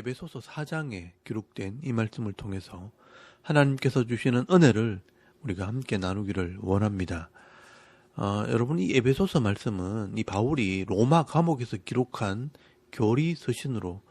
에베소서 4장에 기록된 이 말씀을 통해서 하나님께서 주시는 은혜를 우리가 함께 나누기를 원합니다. 여러분, 이 에베소서 말씀은 이 바울이 로마 감옥에서 기록한 교리 서신으로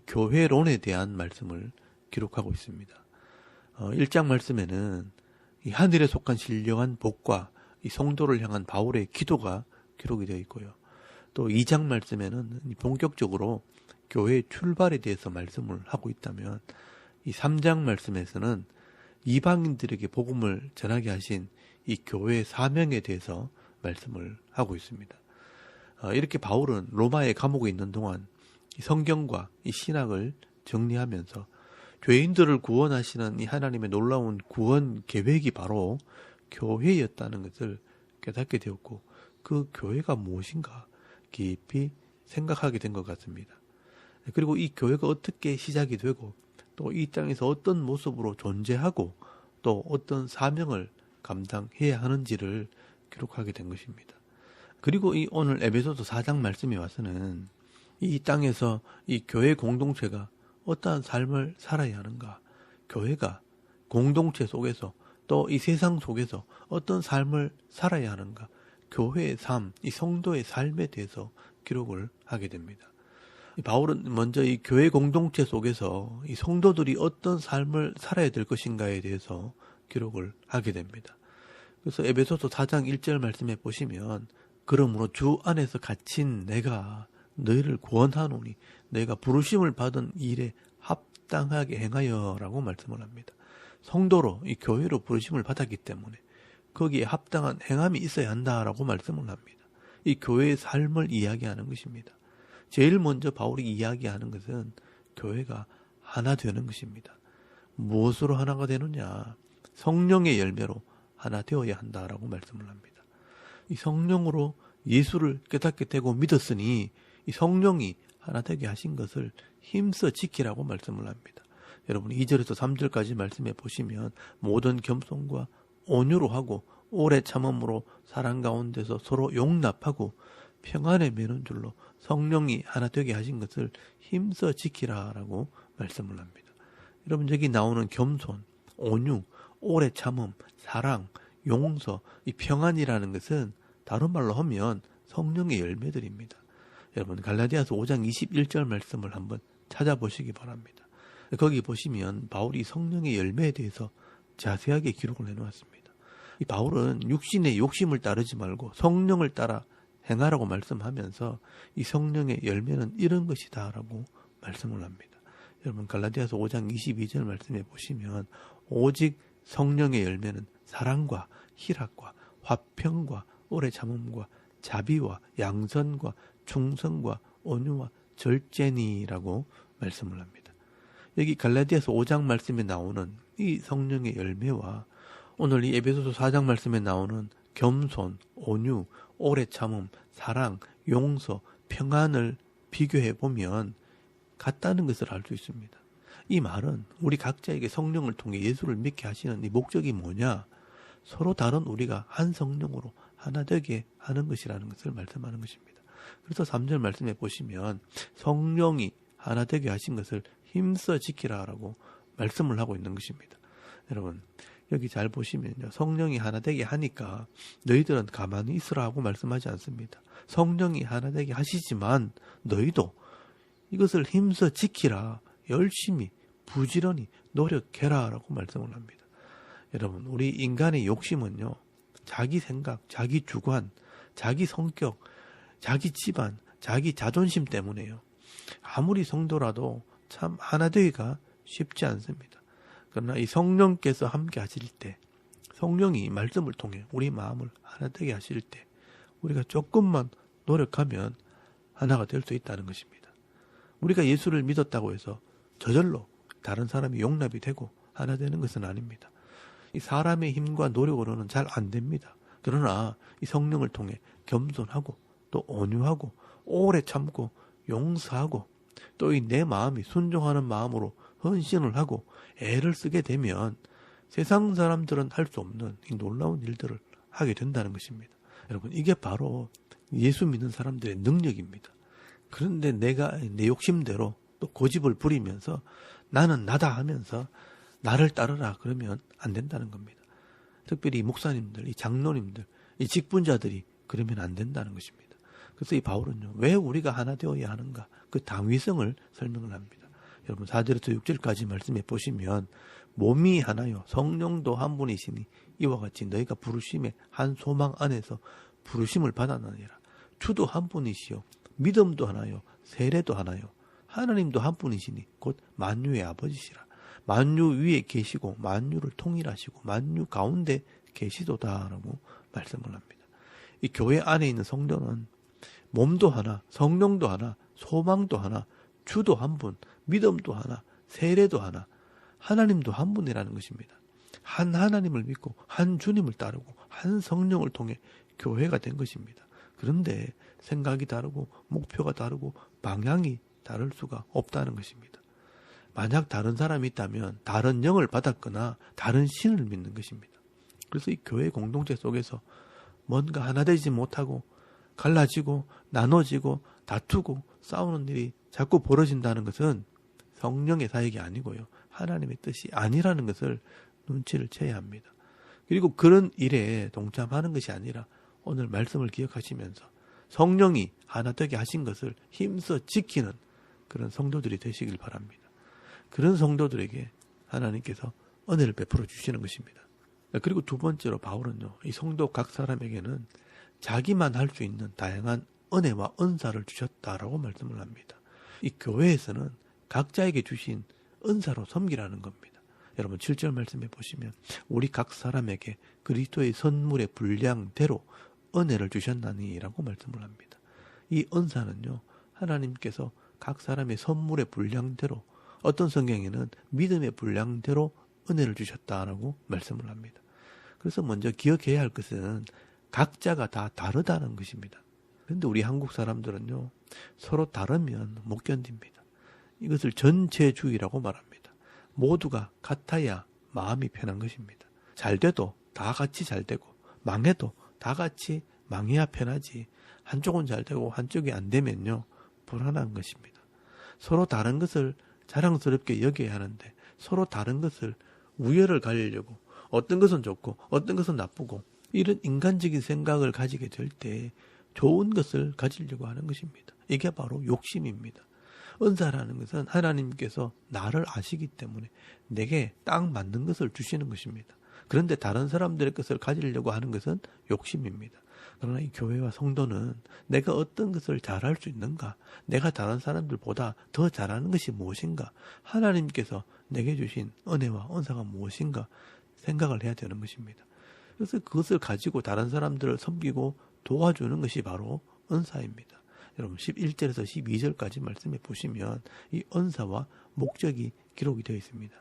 교회론에 대한 말씀을 기록하고 있습니다. 1장 말씀에는 이 하늘에 속한 신령한 복과 이 성도를 향한 바울의 기도가 기록이 되어 있고요. 또 2장 말씀에는 본격적으로 교회의 출발에 대해서 말씀을 하고 있다면, 이 3장 말씀에서는 이방인들에게 복음을 전하게 하신 이 교회의 사명에 대해서 말씀을 하고 있습니다. 이렇게 바울은 로마의 감옥에 있는 동안 이 성경과 이 신학을 정리하면서 죄인들을 구원하시는 이 하나님의 놀라운 구원 계획이 바로 교회였다는 것을 깨닫게 되었고, 그 교회가 무엇인가 깊이 생각하게 된 것 같습니다. 그리고 이 교회가 어떻게 시작이 되고 또 이 땅에서 어떤 모습으로 존재하고 또 어떤 사명을 감당해야 하는지를 기록하게 된 것입니다. 그리고 이 오늘 에베소서 4장 말씀에 와서는 이 땅에서 이 교회 공동체가 어떠한 삶을 살아야 하는가, 교회가 공동체 속에서 또 이 세상 속에서 어떤 삶을 살아야 하는가, 교회의 삶, 이 성도의 삶에 대해서 기록을 하게 됩니다. 바울은 먼저 이 교회 공동체 속에서 이 성도들이 어떤 삶을 살아야 될 것인가에 대해서 기록을 하게 됩니다. 그래서 에베소서 4장 1절 말씀에 보시면, 그러므로 주 안에서 갇힌 내가 너희를 구원하노니 내가 부르심을 받은 일에 합당하게 행하여 라고 말씀을 합니다. 성도로 이 교회로 부르심을 받았기 때문에 거기에 합당한 행함이 있어야 한다라고 말씀을 합니다. 이 교회의 삶을 이야기하는 것입니다. 제일 먼저 바울이 이야기하는 것은 교회가 하나 되는 것입니다. 무엇으로 하나가 되느냐? 성령의 열매로 하나 되어야 한다라고 말씀을 합니다. 이 성령으로 예수를 깨닫게 되고 믿었으니 이 성령이 하나 되게 하신 것을 힘써 지키라고 말씀을 합니다. 여러분, 2절에서 3절까지 말씀해 보시면, 모든 겸손과 온유로 하고 오래 참음으로 사랑 가운데서 서로 용납하고 평안에 매는 줄로 성령이 하나 되게 하신 것을 힘써 지키라라고 말씀을 합니다. 여러분, 여기 나오는 겸손, 온유, 오래 참음, 사랑, 용서, 이 평안이라는 것은 다른 말로 하면 성령의 열매들입니다. 여러분, 갈라디아서 5장 21절 말씀을 한번 찾아보시기 바랍니다. 거기 보시면 바울이 성령의 열매에 대해서 자세하게 기록을 해놓았습니다. 이 바울은 육신의 욕심을 따르지 말고 성령을 따라 행하라고 말씀하면서 이 성령의 열매는 이런 것이다 라고 말씀을 합니다. 여러분, 갈라디아서 5장 22절 말씀에 보시면, 오직 성령의 열매는 사랑과 희락과 화평과 오래 참음과 자비와 양선과 충성과 온유와 절제니라고 말씀을 합니다. 여기 갈라디아서 5장 말씀에 나오는 이 성령의 열매와 오늘 이 에베소서 4장 말씀에 나오는 겸손, 온유, 오래 참음, 사랑, 용서, 평안을 비교해 보면 같다는 것을 알 수 있습니다. 이 말은 우리 각자에게 성령을 통해 예수를 믿게 하시는 이 목적이 뭐냐? 서로 다른 우리가 한 성령으로 하나 되게 하는 것이라는 것을 말씀하는 것입니다. 그래서 3절 말씀에 보시면 성령이 하나 되게 하신 것을 힘써 지키라라고 말씀을 하고 있는 것입니다. 여러분, 여기 잘 보시면요, 성령이 하나 되게 하니까 너희들은 가만히 있으라 하고 말씀하지 않습니다. 성령이 하나 되게 하시지만 너희도 이것을 힘써 지키라, 열심히 부지런히 노력해라 라고 말씀을 합니다. 여러분, 우리 인간의 욕심은요, 자기 생각, 자기 주관, 자기 성격, 자기 집안, 자기 자존심 때문에요. 아무리 성도라도 참 하나 되기가 쉽지 않습니다. 그러나 이 성령께서 함께 하실 때, 성령이 말씀을 통해 우리 마음을 하나 되게 하실 때 우리가 조금만 노력하면 하나가 될 수 있다는 것입니다. 우리가 예수를 믿었다고 해서 저절로 다른 사람이 용납이 되고 하나 되는 것은 아닙니다. 이 사람의 힘과 노력으로는 잘 안 됩니다. 그러나 이 성령을 통해 겸손하고 또 온유하고 오래 참고 용서하고 또 이 내 마음이 순종하는 마음으로 헌신을 하고 애를 쓰게 되면 세상 사람들은 할 수 없는 이 놀라운 일들을 하게 된다는 것입니다. 여러분, 이게 바로 예수 믿는 사람들의 능력입니다. 그런데 내가 내 욕심대로 또 고집을 부리면서 나는 나다 하면서 나를 따르라 그러면 안 된다는 겁니다. 특별히 이 목사님들, 이 장로님들, 이 직분자들이 그러면 안 된다는 것입니다. 그래서 이 바울은요, 왜 우리가 하나 되어야 하는가? 그 당위성을 설명을 합니다. 여러분 4절에서 6절까지 말씀해 보시면 몸이 하나요 성령도 한 분이시니 이와 같이 너희가 부르심의 한 소망 안에서 부르심을 받았느니라. 주도 한 분이시요 믿음도 하나요 세례도 하나요 하나님도 한 분이시니 곧 만유의 아버지시라. 만유 위에 계시고 만유를 통일하시고 만유 가운데 계시도다라고 말씀을 합니다. 이 교회 안에 있는 성도는 몸도 하나, 성령도 하나, 소망도 하나, 주도 한 분, 믿음도 하나, 세례도 하나, 하나님도 한 분이라는 것입니다. 한 하나님을 믿고 한 주님을 따르고 한 성령을 통해 교회가 된 것입니다. 그런데 생각이 다르고 목표가 다르고 방향이 다를 수가 없다는 것입니다. 만약 다른 사람이 있다면 다른 영을 받았거나 다른 신을 믿는 것입니다. 그래서 이 교회 공동체 속에서 뭔가 하나 되지 못하고 갈라지고 나눠지고 다투고 싸우는 일이 자꾸 벌어진다는 것은 성령의 사역이 아니고요. 하나님의 뜻이 아니라는 것을 눈치를 채야 합니다. 그리고 그런 일에 동참하는 것이 아니라 오늘 말씀을 기억하시면서 성령이 하나 되게 하신 것을 힘써 지키는 그런 성도들이 되시길 바랍니다. 그런 성도들에게 하나님께서 은혜를 베풀어 주시는 것입니다. 그리고 두 번째로 바울은요, 이 성도 각 사람에게는 자기만 할 수 있는 다양한 은혜와 은사를 주셨다라고 말씀을 합니다. 이 교회에서는 각자에게 주신 은사로 섬기라는 겁니다. 여러분 7절 말씀해 보시면 우리 각 사람에게 그리스도의 선물의 분량대로 은혜를 주셨나니 라고 말씀을 합니다. 이 은사는요, 하나님께서 각 사람의 선물의 분량대로, 어떤 성경에는 믿음의 분량대로 은혜를 주셨다라고 말씀을 합니다. 그래서 먼저 기억해야 할 것은 각자가 다 다르다는 것입니다. 그런데 우리 한국 사람들은요, 서로 다르면 못 견딥니다. 이것을 전체주의라고 말합니다. 모두가 같아야 마음이 편한 것입니다. 잘 돼도 다 같이 잘 되고 망해도 다 같이 망해야 편하지, 한쪽은 잘 되고 한쪽이 안 되면요 불안한 것입니다. 서로 다른 것을 자랑스럽게 여겨야 하는데 서로 다른 것을 우열을 가리려고 어떤 것은 좋고 어떤 것은 나쁘고 이런 인간적인 생각을 가지게 될 때 좋은 것을 가지려고 하는 것입니다. 이게 바로 욕심입니다. 은사라는 것은 하나님께서 나를 아시기 때문에 내게 딱 맞는 것을 주시는 것입니다. 그런데 다른 사람들의 것을 가지려고 하는 것은 욕심입니다. 그러나 이 교회와 성도는 내가 어떤 것을 잘할 수 있는가, 내가 다른 사람들보다 더 잘하는 것이 무엇인가, 하나님께서 내게 주신 은혜와 은사가 무엇인가 생각을 해야 되는 것입니다. 그래서 그것을 가지고 다른 사람들을 섬기고 도와주는 것이 바로 은사입니다. 여러분 11절에서 12절까지 말씀해 보시면 이 은사와 목적이 기록이 되어 있습니다.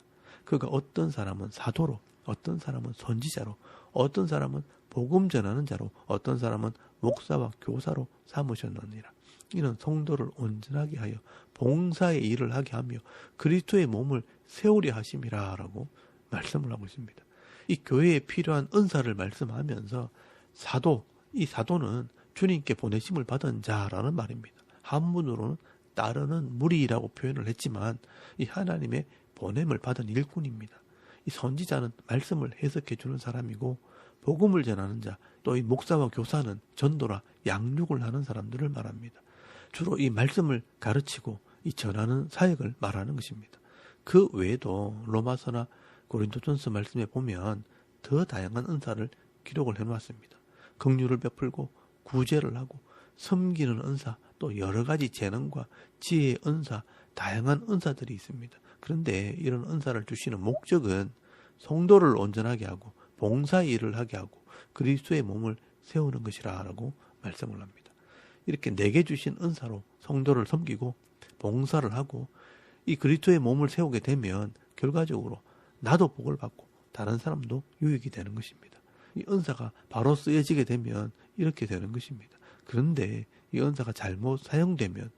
그가 어떤 사람은 사도로, 어떤 사람은 선지자로, 어떤 사람은 복음 전하는 자로, 어떤 사람은 목사와 교사로 삼으셨느니라. 이는 성도를 온전하게 하여 봉사의 일을 하게 하며 그리스도의 몸을 세우려 하심이라 라고 말씀을 하고 있습니다. 이 교회에 필요한 은사를 말씀하면서 사도, 이 사도는 주님께 보내심을 받은 자라는 말입니다. 한문으로는 따르는 무리라고 표현을 했지만 이 하나님의 보냄을 받은 일꾼입니다. 이 선지자는 말씀을 해석해 주는 사람이고 복음을 전하는 자, 또 이 목사와 교사는 전도라 양육을 하는 사람들을 말합니다. 주로 이 말씀을 가르치고 이 전하는 사역을 말하는 것입니다. 그 외에도 로마서나 고린도전서 말씀에 보면 더 다양한 은사를 기록을 해놓았습니다. 긍휼을 베풀고 구제를 하고 섬기는 은사, 또 여러 가지 재능과 지혜의 은사, 다양한 은사들이 있습니다. 그런데 이런 은사를 주시는 목적은 성도를 온전하게 하고 봉사의 일을 하게 하고 그리스도의 몸을 세우는 것이라고 말씀을 합니다. 이렇게 내게 주신 은사로 성도를 섬기고 봉사를 하고 이 그리스도의 몸을 세우게 되면 결과적으로 나도 복을 받고 다른 사람도 유익이 되는 것입니다. 이 은사가 바로 쓰여지게 되면 이렇게 되는 것입니다. 그런데 이 은사가 잘못 사용되면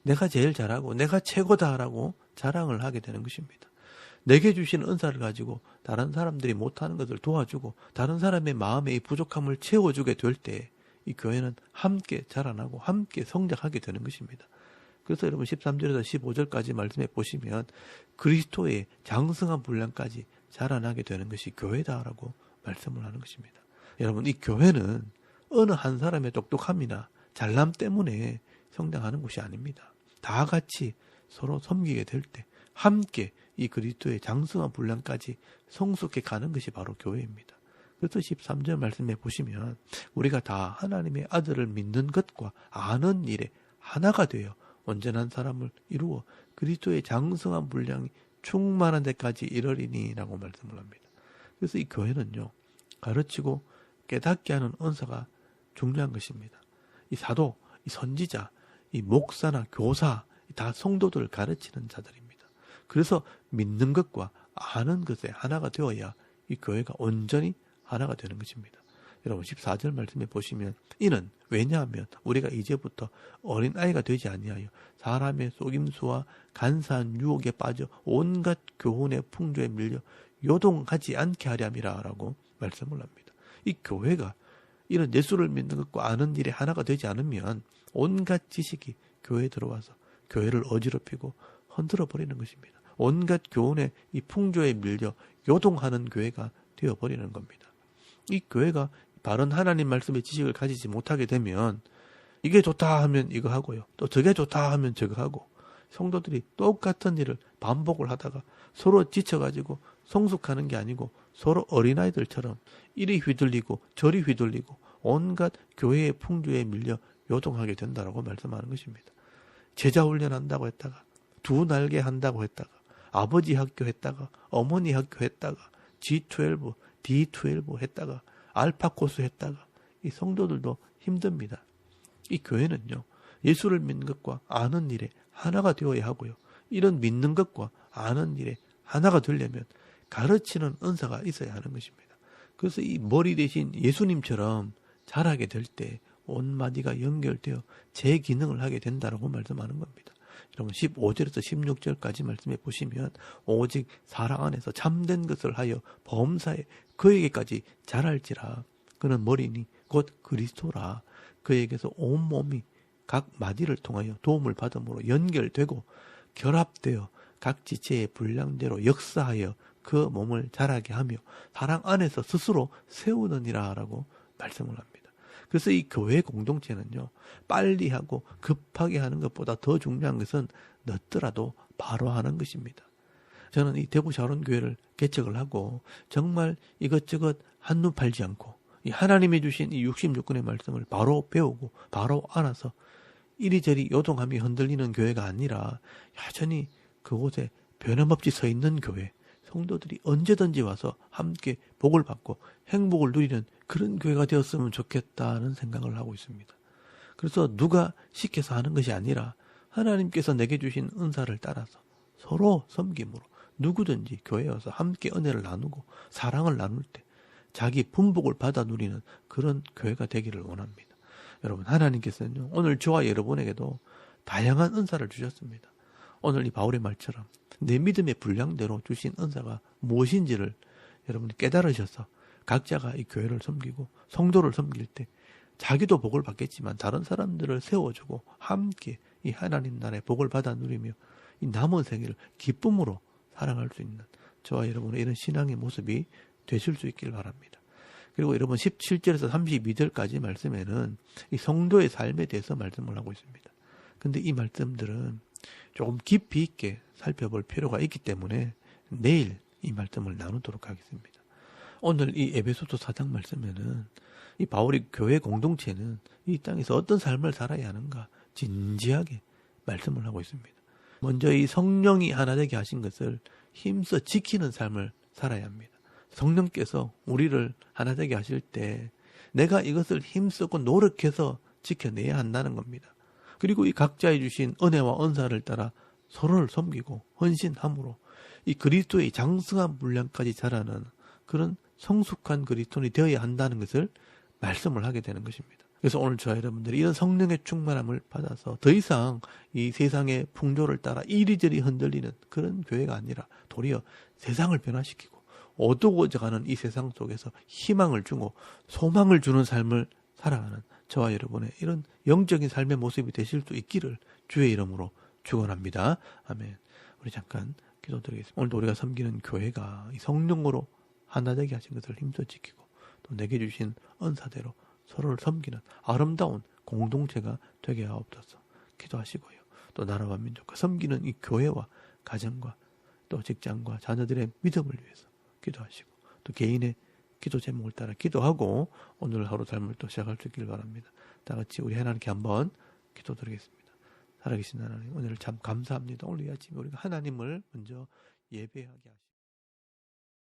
내가 제일 잘하고 내가 최고다라고 자랑을 하게 되는 것입니다. 내게 주신 은사를 가지고 다른 사람들이 못하는 것을 도와주고 다른 사람의 마음의 이 부족함을 채워주게 될 때 이 교회는 함께 자라나고 함께 성장하게 되는 것입니다. 그래서 여러분 13절에서 15절까지 말씀해 보시면 그리스도의 장성한 분량까지 자라나게 되는 것이 교회다라고 말씀을 하는 것입니다. 여러분, 이 교회는 어느 한 사람의 똑똑함이나 잘남 때문에 성장하는 곳이 아닙니다. 다 같이 서로 섬기게 될 때 함께 이 그리스도의 장성한 분량까지 성숙해 가는 것이 바로 교회입니다. 그래서 13절 말씀해 보시면 우리가 다 하나님의 아들을 믿는 것과 아는 일에 하나가 되어 온전한 사람을 이루어 그리스도의 장성한 분량이 충만한 데까지 이르리니 라고 말씀을 합니다. 그래서 이 교회는요, 가르치고 깨닫게 하는 은사가 중요한 것입니다. 이 사도, 이 선지자, 이 목사나 교사 다 성도들을 가르치는 자들입니다. 그래서 믿는 것과 아는 것에 하나가 되어야 이 교회가 온전히 하나가 되는 것입니다. 여러분 14절 말씀에 보시면 이는 왜냐하면 우리가 이제부터 어린아이가 되지 아니하여 사람의 속임수와 간사한 유혹에 빠져 온갖 교훈의 풍조에 밀려 요동하지 않게 하렴이라 라고 말씀을 합니다. 이 교회가 이런 예수를 믿는 것과 아는 일에 하나가 되지 않으면 온갖 지식이 교회에 들어와서 교회를 어지럽히고 흔들어 버리는 것입니다. 온갖 교훈의 이 풍조에 밀려 요동하는 교회가 되어버리는 겁니다. 이 교회가 바른 하나님 말씀의 지식을 가지지 못하게 되면 이게 좋다 하면 이거 하고요. 또 저게 좋다 하면 저거 하고 성도들이 똑같은 일을 반복을 하다가 서로 지쳐가지고 성숙하는 게 아니고 서로 어린아이들처럼 이리 휘둘리고 저리 휘둘리고 온갖 교회의 풍조에 밀려 요동하게 된다라고 말씀하는 것입니다. 제자 훈련한다고 했다가 두 날개 한다고 했다가 아버지 학교 했다가 어머니 학교 했다가 G12, D12 했다가 알파 코스 했다가 이 성도들도 힘듭니다. 이 교회는요, 예수를 믿는 것과 아는 일에 하나가 되어야 하고요. 이런 믿는 것과 아는 일에 하나가 되려면 가르치는 은사가 있어야 하는 것입니다. 그래서 이 머리 대신 예수님처럼 자라게 될 때 온 마디가 연결되어 제 기능을 하게 된다라고 말씀하는 겁니다. 여러분 15절에서 16절까지 말씀해 보시면 오직 사랑 안에서 참된 것을 하여 범사에 그에게까지 자랄지라. 그는 머리니 곧 그리스도라. 그에게서 온몸이 각 마디를 통하여 도움을 받음으로 연결되고 결합되어 각 지체의 분량대로 역사하여 그 몸을 자라게 하며 사랑 안에서 스스로 세우느니라 라고 말씀을 합니다. 그래서 이 교회 공동체는요, 빨리 하고 급하게 하는 것보다 더 중요한 것은 늦더라도 바로 하는 것입니다. 저는 이 대구 샤론교회를 개척을 하고 정말 이것저것 한눈 팔지 않고 이 하나님이 주신 이 66권의 말씀을 바로 배우고 바로 알아서 이리저리 요동함이 흔들리는 교회가 아니라 여전히 그곳에 변함없이 서 있는 교회, 성도들이 언제든지 와서 함께 복을 받고 행복을 누리는 그런 교회가 되었으면 좋겠다는 생각을 하고 있습니다. 그래서 누가 시켜서 하는 것이 아니라 하나님께서 내게 주신 은사를 따라서 서로 섬김으로 누구든지 교회에 와서 함께 은혜를 나누고 사랑을 나눌 때 자기 분복을 받아 누리는 그런 교회가 되기를 원합니다. 여러분, 하나님께서는요, 오늘 저와 여러분에게도 다양한 은사를 주셨습니다. 오늘 이 바울의 말처럼 내 믿음의 분량대로 주신 은사가 무엇인지를 여러분이 깨달으셔서 각자가 이 교회를 섬기고 성도를 섬길 때 자기도 복을 받겠지만 다른 사람들을 세워주고 함께 이 하나님 나라의 복을 받아 누리며 이 남은 생애를 기쁨으로 살아갈 수 있는 저와 여러분의 이런 신앙의 모습이 되실 수 있길 바랍니다. 그리고 여러분 17절에서 32절까지 말씀에는 이 성도의 삶에 대해서 말씀을 하고 있습니다. 근데 이 말씀들은 조금 깊이 있게 살펴볼 필요가 있기 때문에 내일 이 말씀을 나누도록 하겠습니다. 오늘 이 에베소서 4장 말씀에는 이 바울이 교회 공동체는 이 땅에서 어떤 삶을 살아야 하는가 진지하게 말씀을 하고 있습니다. 먼저 이 성령이 하나 되게 하신 것을 힘써 지키는 삶을 살아야 합니다. 성령께서 우리를 하나 되게 하실 때 내가 이것을 힘쓰고 노력해서 지켜내야 한다는 겁니다. 그리고 이 각자에 주신 은혜와 은사를 따라 서로를 섬기고 헌신함으로 이 그리스도의 장성한 분량까지 자라는 그런 성숙한 그리스도인이 되어야 한다는 것을 말씀을 하게 되는 것입니다. 그래서 오늘 저와 여러분들이 이런 성령의 충만함을 받아서 더 이상 이 세상의 풍조를 따라 이리저리 흔들리는 그런 교회가 아니라 도리어 세상을 변화시키고 어두워져가는 이 세상 속에서 희망을 주고 소망을 주는 삶을 살아가는 저와 여러분의 이런 영적인 삶의 모습이 되실 수 있기를 주의 이름으로 축원합니다. 아멘. 우리 잠깐 기도드리겠습니다. 오늘도 우리가 섬기는 교회가 이 성령으로 하나 되게 하신 것을 힘써 지키고 또 내게 주신 은사대로 서로를 섬기는 아름다운 공동체가 되게 하옵소서. 기도하시고요. 또 나라와 민족과 섬기는 이 교회와 가정과 또 직장과 자녀들의 믿음을 위해서 기도하시고 또 개인의 기도 제목을 따라 기도하고 오늘 하루 삶을 또 시작할 수 있기를 바랍니다. 다 같이 우리 하나님께 한번 기도드리겠습니다. 살아계신 하나님, 오늘 참 감사합니다. 오늘 이 아침에 우리가 하나님을 먼저 예배하게 하시고